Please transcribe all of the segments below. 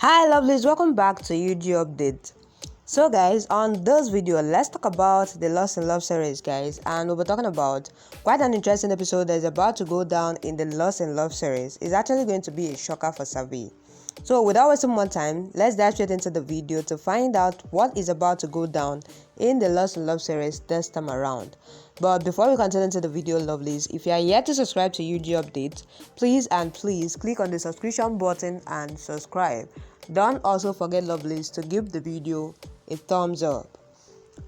Hi lovelies, welcome back to UG Update. So guys, on this video, let's talk about the Lost in Love series, guys, and we'll be talking about quite an interesting episode that is about to go down in the Lost in Love series. It's actually going to be a shocker for Savi. So without wasting more time, let's dive straight into the video to find out what is about to go down in the Lost in Love series this time around. But before we continue into the video, lovelies, if you are yet to subscribe to UG Update, please click on the subscription button and subscribe. Don't also forget, lovelies, to give the video a thumbs up.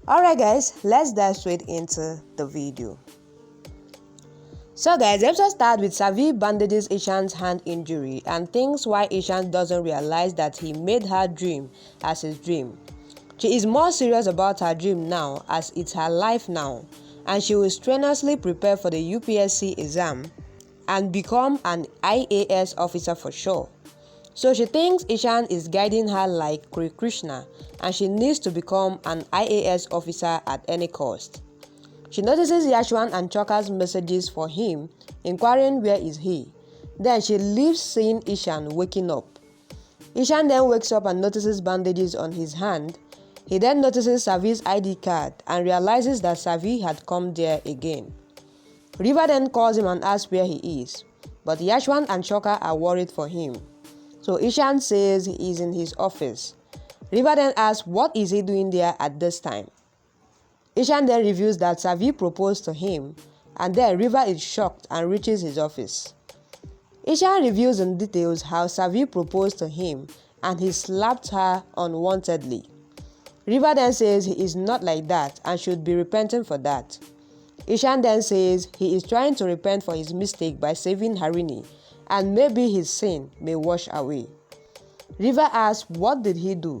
Alright guys, let's dive straight into the video. So guys, the episode starts with Savi bandages Ishaan's hand injury and thinks why Ishaan doesn't realize that he made her dream as his dream. She is more serious about her dream now as it's her life now, and she will strenuously prepare for the UPSC exam and become an IAS officer for sure. So she thinks Ishaan is guiding her like Krishna and she needs to become an IAS officer at any cost. She notices Yashwan and Choka's messages for him, inquiring where is he. Then she leaves seeing Ishaan waking up. Ishaan then wakes up and notices bandages on his hand. He then notices Savi's ID card and realizes that Savi had come there again. Riva then calls him and asks where he is, but Yashwan and Choka are worried for him. So Ishaan says he is in his office. Riva then asks what is he doing there at this time. Ishaan then reveals that Savi proposed to him, and then Riva is shocked and reaches his office. Ishaan reveals in details how Savi proposed to him and he slapped her unwantedly. Riva then says he is not like that and should be repenting for that. Ishaan then says he is trying to repent for his mistake by saving Harini, and maybe his sin may wash away. Riva asks what did he do.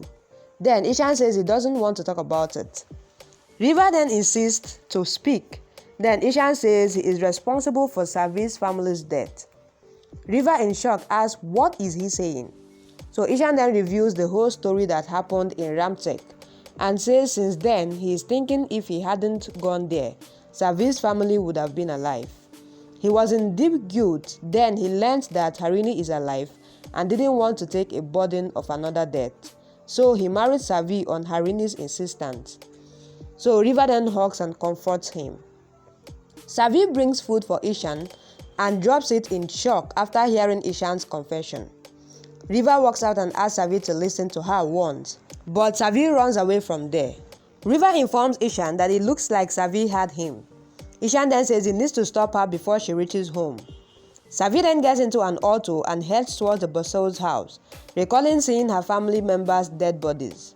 Then Ishaan says he doesn't want to talk about it. Riva then insists to speak. Then Ishaan says he is responsible for Savi's family's death. Riva in shock asks what is he saying. So Ishaan then reveals the whole story that happened in Ramtek and says since then he is thinking if he hadn't gone there, Savi's family would have been alive. He was in deep guilt. Then he learned that Harini is alive and didn't want to take a burden of another death. So he married Savi on Harini's insistence. So Riva then hugs and comforts him. Savi brings food for Ishaan and drops it in shock after hearing Ishaan's confession. Riva walks out and asks Savi to listen to her once, but Savi runs away from there. Riva informs Ishaan that it looks like Savi had him. Ishaan then says he needs to stop her before she reaches home. Savi then gets into an auto and heads towards the Baso's house, recalling seeing her family members' dead bodies.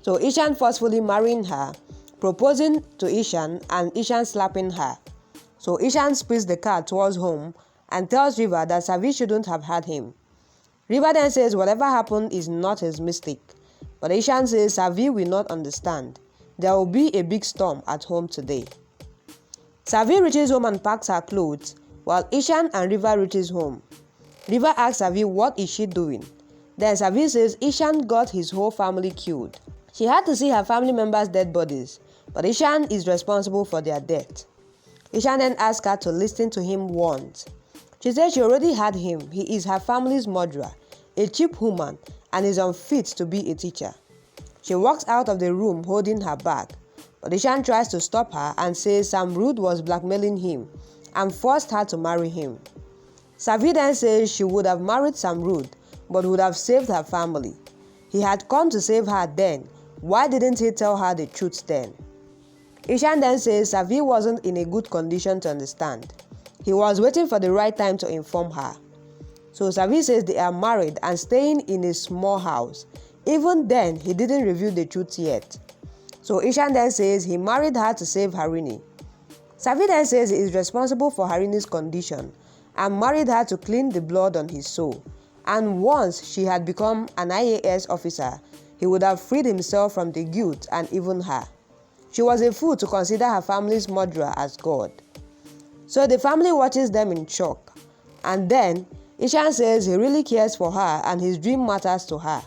So Ishaan forcefully marrying her, proposing to Ishaan and Ishaan slapping her. So Ishaan speeds the car towards home and tells Riva that Savi shouldn't have had him. Riva then says whatever happened is not his mistake, but Ishaan says Savi will not understand. There will be a big storm at home today. Savi reaches home and packs her clothes, while Ishaan and Riva reaches home. Riva asks Savi what is she doing. Then Savi says Ishaan got his whole family killed. She had to see her family members' dead bodies, but Ishaan is responsible for their death. Ishaan then asks her to listen to him once. She says she already had him. He is her family's murderer, a cheap woman, and is unfit to be a teacher. She walks out of the room holding her bag, but Ishaan tries to stop her and says Sam Rude was blackmailing him and forced her to marry him. Savi then says she would have married Sam Rude, but would have saved her family. He had come to save her then. Why didn't he tell her the truth then? Ishaan then says Savi wasn't in a good condition to understand. He was waiting for the right time to inform her. So Savi says they are married and staying in a small house. Even then, he didn't reveal the truth yet. So Ishaan then says he married her to save Harini. Savi then says he is responsible for Harini's condition and married her to clean the blood on his soul. And once she had become an IAS officer, he would have freed himself from the guilt and even her. She was a fool to consider her family's murderer as God. So the family watches them in shock. And then Ishaan says he really cares for her and his dream matters to her.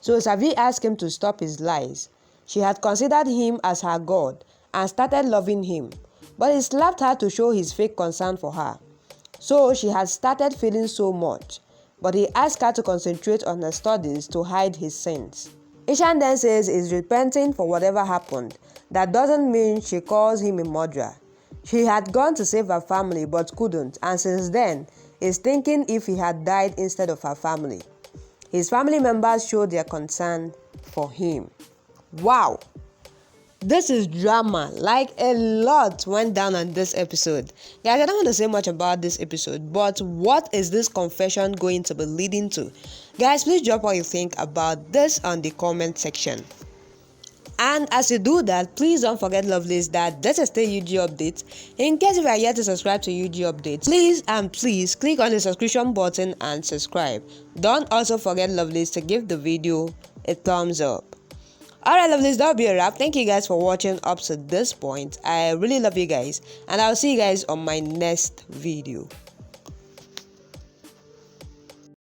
So Savi asks him to stop his lies. She had considered him as her God and started loving him, but he slapped her to show his fake concern for her. So she had started feeling so much. but he asked her to concentrate on her studies to hide his sins. Ishaan then says he's repenting for whatever happened. That doesn't mean she calls him a murderer. She had gone to save her family but couldn't, and since then, is thinking if he had died instead of her family. His family members showed their concern for him. Wow! This is drama. Like, a lot went down on this episode. Guys, I don't want to say much about this episode, but what is this confession going to be leading to? Guys, please drop what you think about this on the comment section. And as you do that, please don't forget, lovelies, that this is still UG Updates. In case if you are yet to subscribe to UG Updates, please click on the subscription button and subscribe. Don't also forget, lovelies, to give the video a thumbs up. Alright, lovelies, that'll be a wrap. Thank you guys for watching up to this point. I really love you guys, and I'll see you guys on my next video.